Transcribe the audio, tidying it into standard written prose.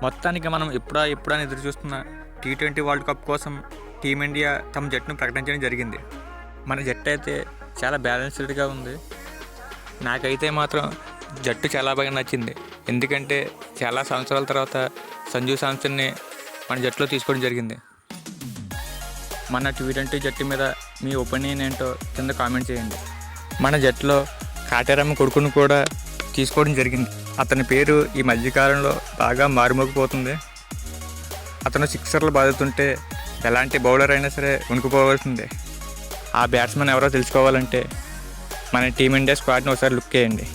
మొత్తానికి మనం ఎప్పుడా ఎదురు చూస్తున్న T20 వరల్డ్ కప్ కోసం టీమిండియా తమ జట్టును ప్రకటించడం జరిగింది. మన జట్టు అయితే చాలా బ్యాలెన్స్డ్గా ఉంది. నాకైతే మాత్రం జట్టు చాలా బాగా నచ్చింది. ఎందుకంటే చాలా సంవత్సరాల తర్వాత సంజు శాంసన్ని మన జట్టులో తీసుకోవడం జరిగింది. మన T20 జట్టు మీద మీ ఒపీనియన్ ఏంటో కింద కామెంట్ చేయండి. మన జట్టులో కాటేరమ్మ కొడుకును కూడా తీసుకోవడం జరిగింది. అతని పేరు ఈ మధ్యకాలంలో బాగా మారుమోగిపోతుంది. అతను సిక్సర్లు బాదుతుంటే ఎలాంటి బౌలర్ అయినా సరే వణుకుపోవాల్సిందే. ఆ బ్యాట్స్మెన్ ఎవరో తెలుసుకోవాలంటే మన టీమిండియా స్క్వాడ్ని ఒకసారి లుక్ చేయండి.